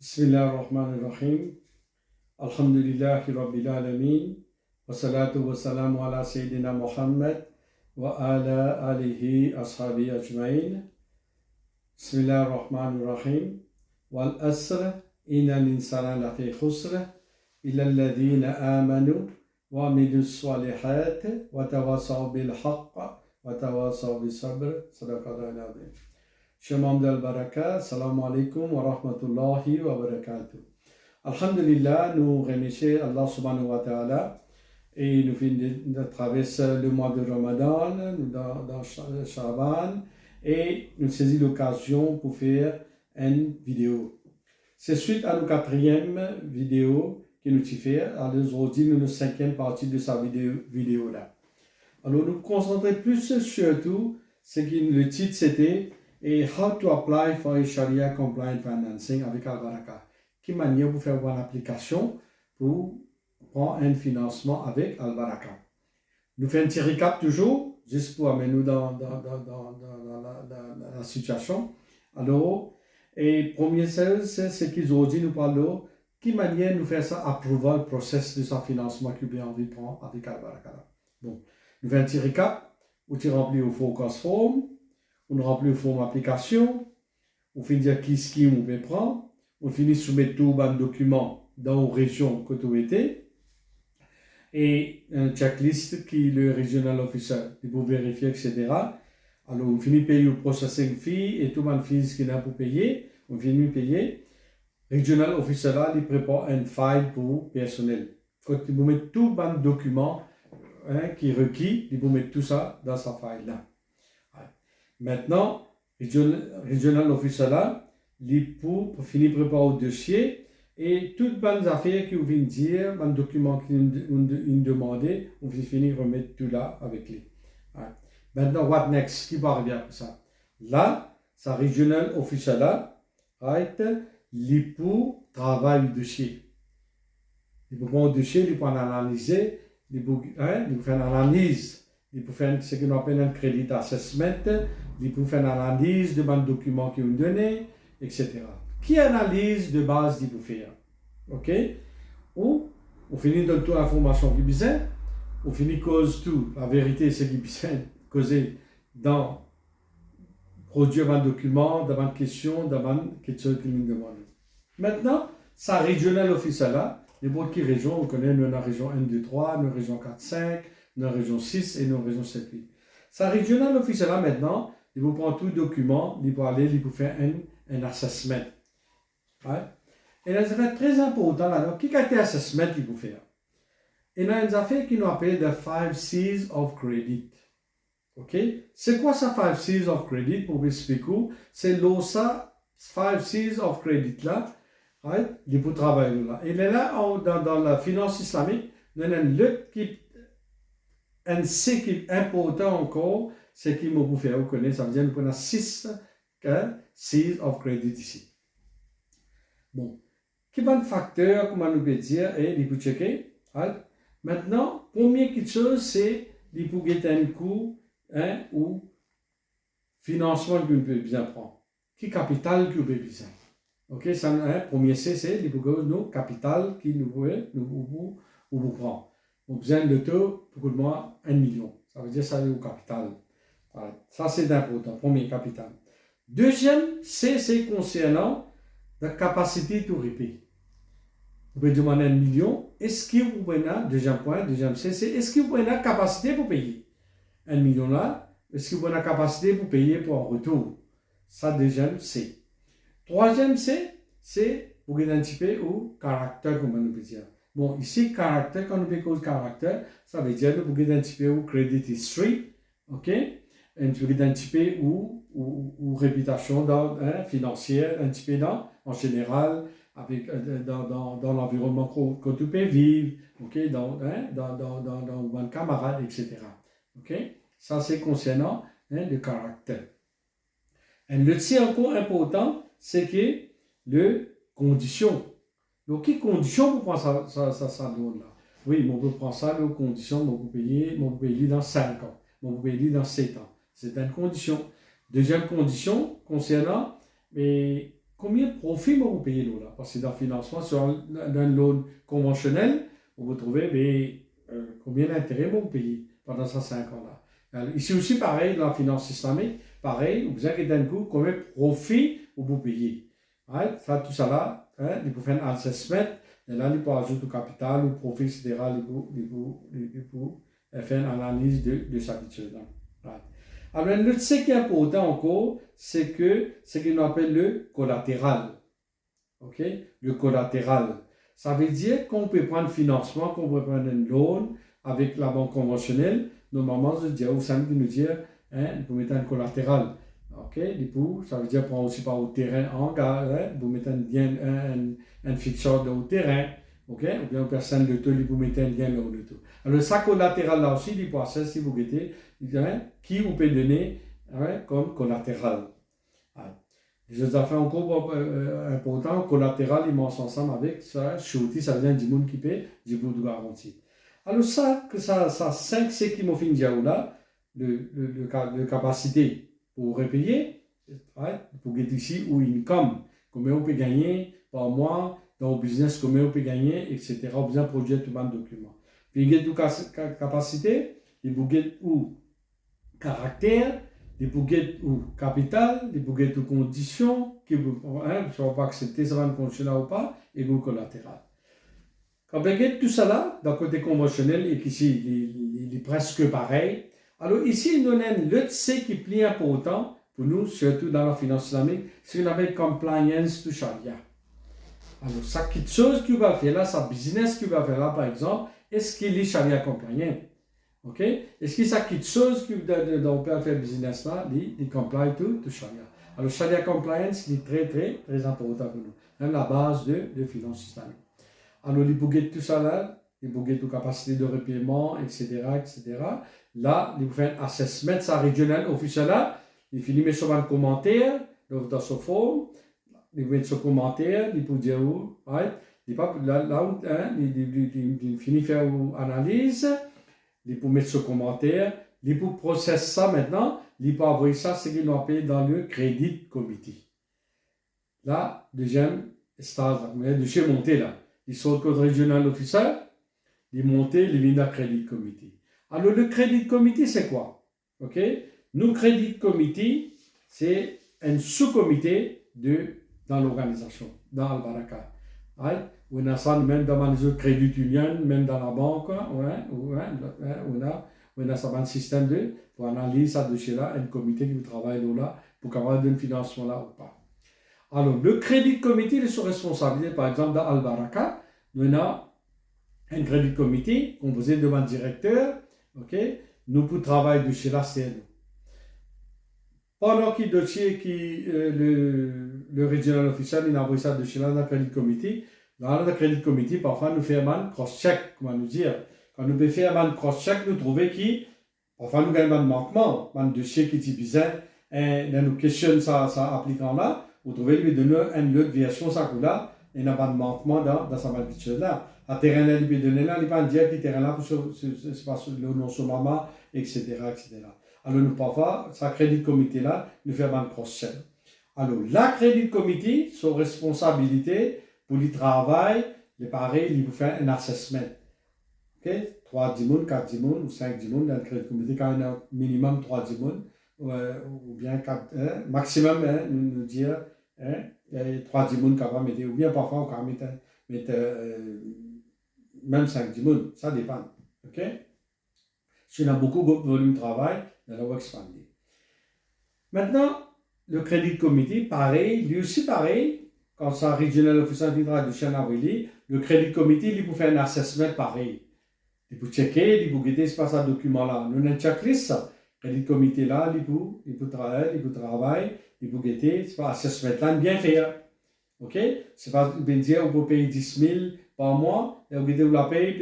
Bismillahirrahmanirrahim. Alhamdulillahi Rabbil Alameen. Wa salatu wa salamu ala Sayyidina Muhammad wa ala alihi ashabi ajma'in. Bismillahirrahmanirrahim. Wal asr inna l'insana lafi khusr illa alladhina amanu wa amilus salihat wa tawasaw bil haqq wa tawasaw bis sabr. Sadaqallahu al-azim. Shemam Del Baraka, salam alaikum wa rahmatullahi wa barakatuh. Alhamdulillah, nous remercions Allah subhanahu wa ta'ala et nous finissons de traverser le mois de Ramadan, dans Shaban, et nous saisissons l'occasion pour faire une vidéo. C'est suite à notre quatrième vidéo que nous faisons. Alors aujourd'hui, nous sommes la cinquième partie de sa vidéo là. Alors nous nous concentrons plus surtout, ce que le titre c'était et how to apply for a Sharia compliant financing avec Al-Baraka. Quelle manière pour faire une application pour prendre un financement avec Al-Baraka. Nous faisons un petit récap toujours, juste pour amener nous dans la situation. Alors, et première chose, c'est qu'aujourd'hui nous parlons quelle manière nous faire ça, approuver le process de ce financement que bien envie de prendre avec Al-Baraka. Bon, nous faisons un petit récap, où tu remplis au focus form. On remplit le forme application, on finit dire qui scheme on peut prendre, on finit soumettre tout un document dans la région que tu étais, et un checklist qui est le regional officer, il faut vérifier, etc. Alors on finit payer le processing fee et tout le fees qu'il a pour payer, on finit payer. Regional officer là, il prépare un file pour personnel. Quand il vous met tout un document qui est requis, il vous met tout ça dans sa file là. Maintenant, Regional Officer là, pour finir préparer le dossier et toutes les affaires qui viennent dire, les documents qui nous demandent, on va finir remettre tout là avec lui. Maintenant, what next? Qui va arriver après ça? Là, ça Regional Officer là, pour travailler le dossier. Il peut prendre le dossier, il peut analyser, il peut faire une analyse. Il peut faire ce qu'on appelle un credit assessment, il peut faire une analyse de bons documents qu'ils ont donnés, etc. Qui analyse de base il peut faire? Ok? Ou on finit de toute l'information qu'il besoin, on finit cause tout. La vérité, c'est qu'il besoin causer dans produire un document, dans une question, dans une question qu'il nous demande. Maintenant, ça regional officer là, les boîtes qui région, on connaît la région 1, 2, 3, la région 4, 5, la région 6 et la région 7, 8. Ça regional officer là maintenant, il vous prend tout document, il peut aller, il peut faire un assessment. Ouais. Et là, c'est très important là. Quel assessment il peut faire? Et là, il y a une affaire qui nous appelle the 5 C's of Credit. Ok? C'est quoi ça 5 C's of Credit pour vous expliquer? C'est l'OSA 5 C's of Credit là. Right? Il peut travailler là. Et là, dans la finance islamique, il y a une lutte qui un C qui est important encore, c'est qu'il m'a bouffé, vous connaissez, ça veut dire qu'on a 6 C's of Credit ici. Bon, quel est le facteur, comment nous peut dire, et il peut checker. Maintenant, première chose, c'est il peut get un coût ou financement que vous pouvez bien prendre. Quel capital que vous pouvez besoin. Ok, ça, premier C, c'est il peut get nos capital qui nous prend. On a besoin de taux, pour moi, 1 million. Ça veut dire ça au capital. Voilà. Ça, c'est important. Premier capital. Deuxième, c'est concernant la capacité de repay. Vous pouvez demander 1 million. Est-ce que vous pouvez, deuxième point, deuxième C, c'est est-ce que vous pouvez la capacité pour payer 1 million là? Est-ce que vous avez la capacité pour payer pour un retour? Ça, deuxième C. Troisième C, c'est pour identifier au caractère, comme on peut dire. Bon, ici, caractère, quand on peut cause caractère, ça veut dire que vous identifier au credit history, ok? Et vous identifier ou réputation financière, identifier en général, avec, dans l'environnement que tu peux vivre, ok? Dans un camarade, etc. Ok? Ça, c'est concernant le caractère. Et le tiers encore important, c'est que le condition. Donc, quelles conditions pour prendre ça là? Oui, on peut prendre ça, les conditions, on peut payer dans 5 ans, on peut payer dans 7 ans. C'est une condition. Deuxième condition, concernant, mais combien de profit vous payez là? Parce que dans le financement, sur un loan conventionnel, vous trouvez combien d'intérêts vous payez pendant ces 5 ans-là. Alors, ici aussi, pareil, dans la finance islamique, pareil, vous avez d'un coup combien de profit vous payez. Right? Ça, tout ça là, hein, il faut faire un assessment, et là, il faut ajouter le capital, le profit, etc. Il faut faire une analyse de cette chose-là. Right? Alors, le ce qui est important encore, c'est que ce qu'on appelle le collatéral. OK? Le collatéral. Ça veut dire qu'on peut prendre financement, qu'on peut prendre un loan avec la banque conventionnelle. Normalement, je dis au samedi nous dire, hein, il faut mettre un collatéral. OK? Ça veut dire prendre aussi par au terrain en gare, hein, vous mettez un fixeur de au terrain. OK? Ou bien personne de tout, vous mettez un lien là de tout. Alors, ça collatéral là aussi, il faut ça si vous guettez, hein, qui vous peut donner hein, comme collatéral. Les affaires encore importantes, collatéral, ils mangent ensemble avec ça, surety, ça vient du monde qui paie, du bout de garantie. Alors ça 5 c'est qui m'ont fait là, le capacité pour repayer, pour get ici ou income, combien on peut gagner par mois, dans le business, combien on peut gagner, etc. On a besoin de produire tout le document. Puis il y a une capacité, il y a ou caractère, des bouquets ou capital, des bouquets ou conditions, qui ne sont pas acceptées, ça va une condition ou pas, et ou collatéral. Quand on regarde tout ça là, d'un côté conventionnel, et qu'ici, il est presque pareil. Alors ici, nous avons le C qui est plus important pour nous, surtout dans la finance islamique, c'est ce qu'on appelle compliance to Sharia. Alors, ça, quelque chose qu'il va faire là, sa business qu'il va faire là, par exemple, est-ce qu'il est Sharia compliant? OK? Est-ce que ça quelque chose que on peut faire business là, il comply to Sharia. Alors, Sharia compliance, c'est très, très, très important pour nous. Même la base de finance islamique. Alors, les bouquets tout ça là, les bouquets de capacité de repaiement, etc., etc. Là, il faut faire un assessment, ça régional officiel là. Il faut mettre sur un commentaire, dans ce forme. Il faut mettre sur commentaire, il faut dire où, right? Il finit faire une analyse. Il peut mettre ce commentaire, il peut processer ça maintenant, il peut envoyer ça, ce qu'il appelle dans le credit committee. Là, deuxième stage, le dossier monté là. Il sort le code régional officiel, il monte, il vient dans le credit committee. Alors, le credit committee, c'est quoi? OK? Nous, credit committee, c'est un sous-comité dans l'organisation, dans Al-Baraka. Right? On a ça même dans les autres crédits unions, même dans la banque, on a ça un système pour analyser ça de là, un comité qui travaille là pour avoir un financement là ou pas. Alors, le crédit comité est sous responsabilité, par exemple, dans Al-Baraka, on a un crédit comité composé de un directeur, ok, nous pour travailler de chez là, c'est nous. Pendant que le dossier le regional official, il a envoyé ça de chez là dans le crédit comité. Dans le crédit comité, parfois, nous faisons un cross-check, comment nous dire. Quand nous faisons un cross-check, nous trouvons qui, parfois, nous gagnons un manquement, un dossier qui est bizarre, et nous questionnons ça appliquant là, vous trouvez lui donner une autre version, ça là, et il n'y a pas de manquement dans sa malhabitude là. À terrain là, il peut donner là, il peut dire que le terrain là, c'est pas le nom sur maman, etc., etc. Alors, nous, parfois, ça crédit comité là, nous faisons un cross-check. Alors, la crédit comité, son responsabilité, pour le travail, les pareil, il vous fait un assessment. OK? 3 10 4 10 ou 5 10 dans le crédit comité, quand il y a minimum 3 10 ou bien 4, maximum, nous dire, 3 10 capable de mettre, ou bien parfois on peut mettre même 5 10 ça dépend. OK? Si on a beaucoup de volume de travail, on va expander. Maintenant, le crédit comité, pareil, lui aussi pareil. Quand ça regional official de Chanavili, le crédit comité, il peut faire un assessment pareil. Il peut checker, il peut guider ce pas document là. Nous avons une checklist, le crédit comité là, il peut travailler, il peut guider, c'est pas assessment là, bien faire. OK? C'est pas bien dire, on peut payer 10 000 par mois, et on guide vous la paye,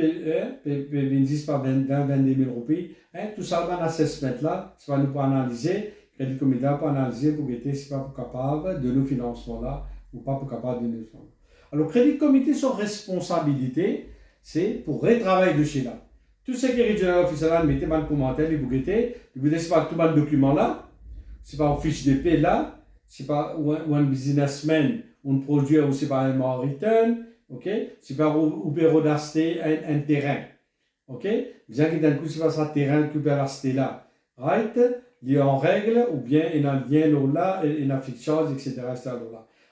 puis 10 par 20 22 000 roupies. Tout ça, un assessment là, c'est pas nous pour analyser, le crédit comité pour analyser, pour guider, c'est pas capable de nos financements là. Ou pas pour capable de nous faire. Alors, le crédit comité, son responsabilité, c'est pour retravailler de chez là. Tout ce qui est régional officiel, mettez dans le commentaire, vous guettez, vous dites, c'est pas tout le document là, c'est pas une fiche de paie là, c'est pas un businessman un produit aussi par un return, ok? C'est pas ou bien d'acheter un terrain, ok? Bien que d'un coup, c'est pas ça terrain que peut acheter là, right? Il est en règle ou bien il y a bien là, il y a fiction, etc., etc.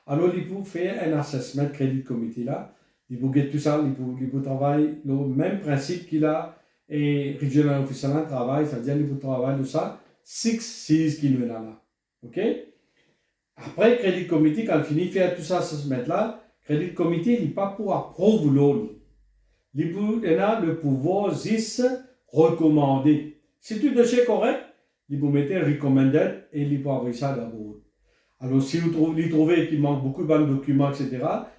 Alors, il peut faire un assessment crédit comité là. Il peut get tout ça, il peut travailler le même principe qu'il a et Regional Officer travaille, c'est-à-dire il peut travailler de ça, 6 6 qu'il y a là, ok? Après, Credit Committee, quand il finit de faire tout ça, ce là, Credit Committee, il n'est pas pour approuver l'autre. Il a le pouvoir 10 recommander. Si tout dossier est correct, il peut mettre recommended et il peut avoir ça d'abord. Alors, si vous trouvez qu'il manque beaucoup de documents, etc.,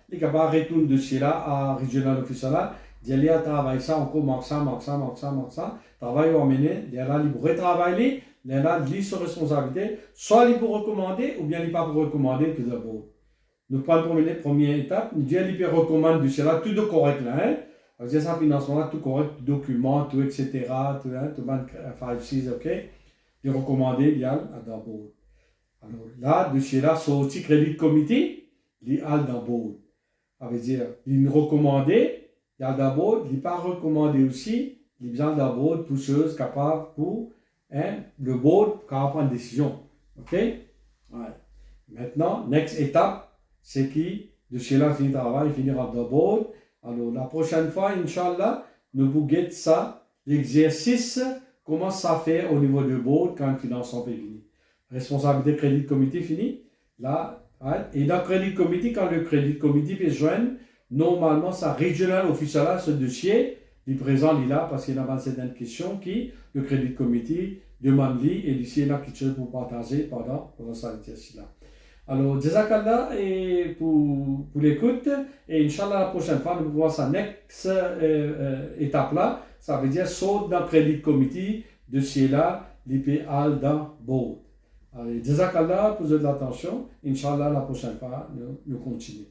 il est capable de retourner le dossier là à Regional Officer là, d'y aller à travailler ça, encore manque ça, travail ou amener, d'y aller, il peut retravailler, il y a de sur responsabilité, soit il peut recommander ou bien il ne peut pas recommander tout d'abord. Nous prenons la première étape, nous disons qu'il peut recommander du là, tout de correct là, hein. Alors, ça, financement là, tout correct, tout document, tout, etc., tout, hein, tout, 5, 6, ok. Il recommander, il y a d'abord. Alors là, dossier là, sorti Credit Committee, il y a d'abord. Ça veut dire, il recommandé, il y a d'abord, il n'est pas recommandé aussi, il y a besoin d'abord pour choses capables pour le board capable de prendre une décision. Ok? Ouais. Maintenant, next étape, c'est qui, dossier là, finit le travail, il finira d'abord. Alors la prochaine fois, Inch'Allah, nous vous guettons ça, l'exercice, comment ça fait au niveau du board quand le financement est fini. Responsabilité crédit comité fini. Là, hein? Et dans le crédit comité, quand le crédit comité peut joindre, normalement, ça regional officiel là, ce dossier, il présente là parce qu'il y a certaines questions qui, le crédit comité demande et ici, il y a quelque chose pour partager pendant cet exercice-là. Alors, Jazakallah et pour l'écoute. Et Inch'Allah, la prochaine fois, nous pouvons voir next étape-là. Ça veut dire saut dans le crédit comité, dossier-là, l'IPAL dans board. Jazakallah pour votre attention. Inch'Allah, la prochaine fois, nous continuons.